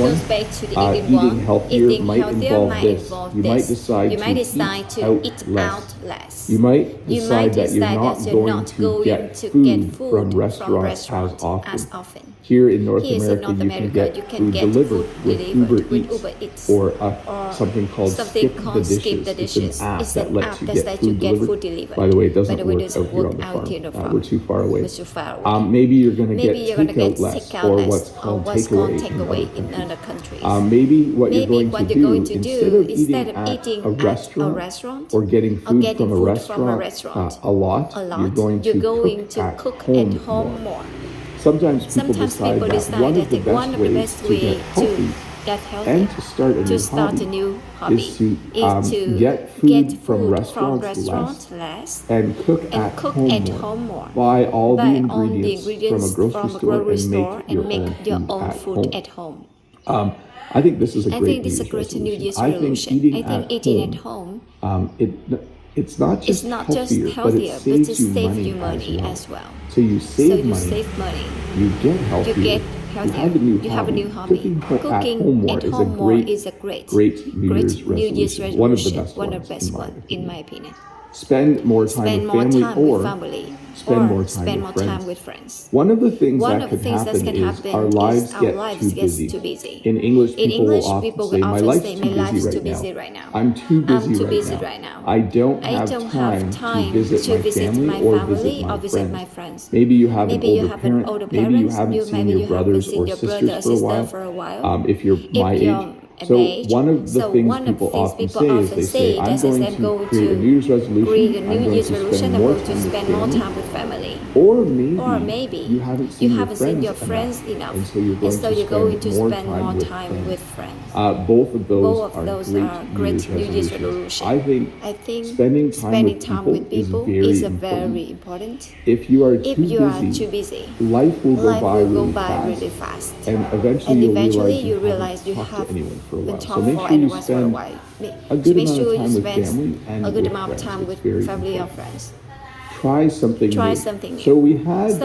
one, goes back to the eating eating one. healthier Eating might healthier involve might this. involve You this. might decide You might to decide to eat eat less. out less. You might You might decide that you're decide not that you're going not to going get to food get from food restaurants from as often. as often. Here in North Here in America, North you can America, get you can food get delivered food with delivered with Uber Uber Eats Eats or something called something Skip the called Skip the Dishes. It's Dishes. an app It's that an lets app you that get lets you food get delivered. food delivered. By the way, it By doesn't the way, work doesn't out here work on the out here on the farm. farm. We're too far away. We're too far away. Maybe you're going to Maybe get you're gonna get takeout less takeout or less what's or called what's called takeaway takeaway in in other other countries. countries. Maybe what you're Maybe going what to you're do, going to instead do of instead eating of at eating a at a restaurant restaurant or getting or food getting from a food from a restaurant restaurant a lot, a you're lot, going you're to going to cook cook at at home home more. more. Sometimes people Sometimes decide people that decide one of that the one best of the ways best to way get healthy get healthy and to start a new hobby is to get food from restaurants less and cook at home more. Buy all the ingredients from a grocery store and make your own food at home. I think this is a great New Year's resolution. I think eating at home, it's not just healthier, but it saves you money as well. So you save money, you get healthier, you have a new hobby. Cooking at home more is a great New Year's resolution. One of the best ones, in my opinion. Spend more time with family or spend more time with friends. One of the things that can happen is our lives get too busy. In English, people will often say, my life's too busy right now. I'm too busy right now. I don't have time to visit my family or visit my friends. Maybe you have an older parent. Maybe you haven't seen your brothers or sisters for a while. If you're my age. So one of the things people often say is they say, I'm going to create a New Year's resolution. I'm going to spend more time with family. Or maybe you haven't seen your friends enough. And so you're going to spend more time with friends. Both of those are great New Year's resolutions. I think spending time with people is very important. If you are too busy, life will go by really fast. And eventually you realize you have been talking for anyone for a while. So make sure you spend a good amount of time with family or friends. Try something new. So we had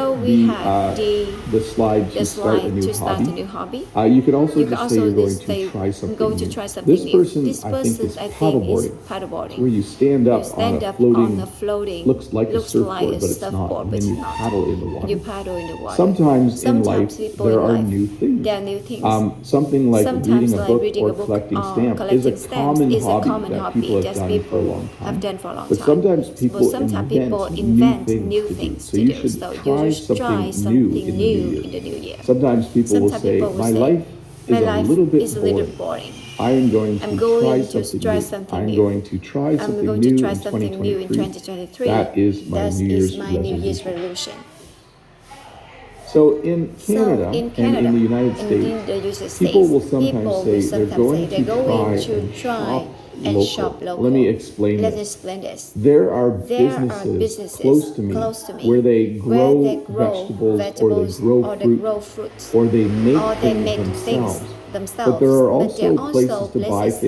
the slide to start a new hobby. You can also just say you're going to try something new. This person, I think, is paddleboarding. Where you stand up on a floating, looks like a surfboard, but it's not. And then you paddle in the water. Sometimes in life, there are new things. Something like reading a book or collecting stamps is a common hobby that people have done for a long time. But sometimes people invent new things to do. So you should try something new in the new year. Sometimes people will say, my life is a little bit boring. I'm going to try something new. I'm going to try something new in 2023. That is my New Year's resolution. So in Canada and in the United States, people will sometimes say they're going to try and shop local. Let me explain this. There are businesses close to me where they grow vegetables or they grow fruits or they make things themselves. But there are also places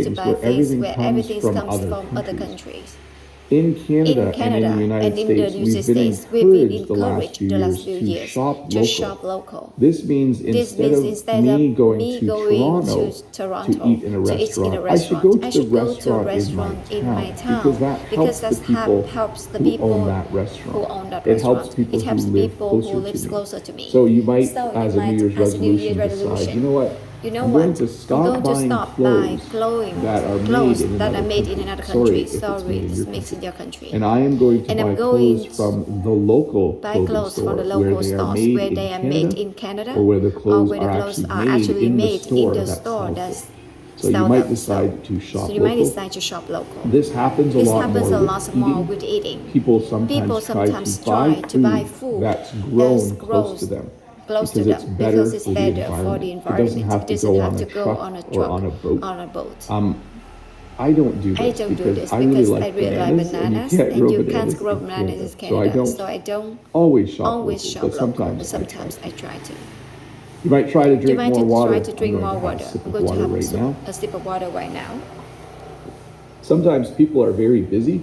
to buy things where everything comes from other countries. In Canada and in the United States, we've been encouraged the last few years to shop local. This means instead of me going to Toronto to eat in a restaurant, I should go to a restaurant in my town because that helps the people who own that restaurant. It helps people who live closer to me. So you might, as a New Year's resolution, decide, I'm going to stop buying clothes that are made in another country. Sorry, this makes in your country. And I am going to buy clothes from the local stores where they are made in Canada or where the clothes are actually made in the store that's so you might decide to shop local. This happens a lot more with eating. People sometimes try to buy food that's grown close to them. Because it's better for the environment. It doesn't have to go on a truck or on a boat. I don't do this because I really like bananas and you can't grow bananas in Canada. So I don't always shop local, but sometimes I try to. You might try to drink more water. I'm going to have a sip of water right now. Sometimes people are very busy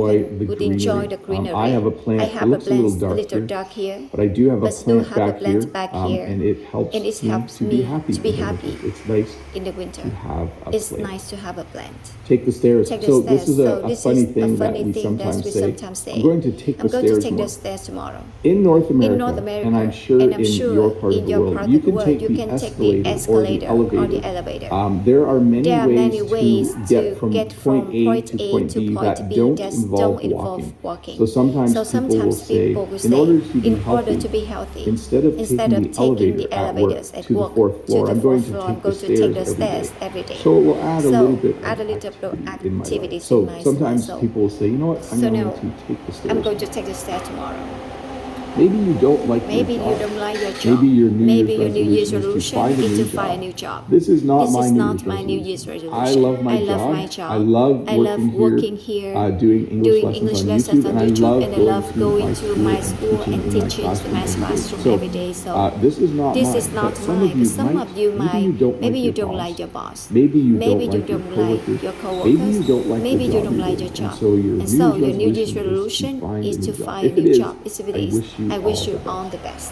the greenery. I have a plant that looks a little dark here, but I do have a plant back here, and it helps me to be happy. It's nice in the winter. to have a It's plant. nice to have a plant. Excellent. Take the stairs. Take the So stairs. this is a funny thing that we sometimes say. I'm going to take the stairs tomorrow. In North America, North America, and I'm sure in your part of the world, you can take the escalator or the elevator. There are many ways to get from point A to point B that don't involve walking. So sometimes people will say, in order to be healthy, instead of taking the elevators at work to the fourth floor, I'm going to take the stairs every day. So it will add a little bit of activities in my life. So sometimes people will say, you know what, I'm going to take the stairs. I'm going to take the stairs tomorrow. Maybe you don't like your job. Maybe your New Year's resolution is to find a new job. This is not my New Year's resolution. I love my job. I love working here, doing English lessons on YouTube, and I love going to my school and teaching the math classroom every day. So this is not mine. Some of you might. Maybe you don't like your boss. Maybe you don't like your coworkers. Maybe you don't like your job. And so your New Year's resolution is to find a new job. I wish you all the best.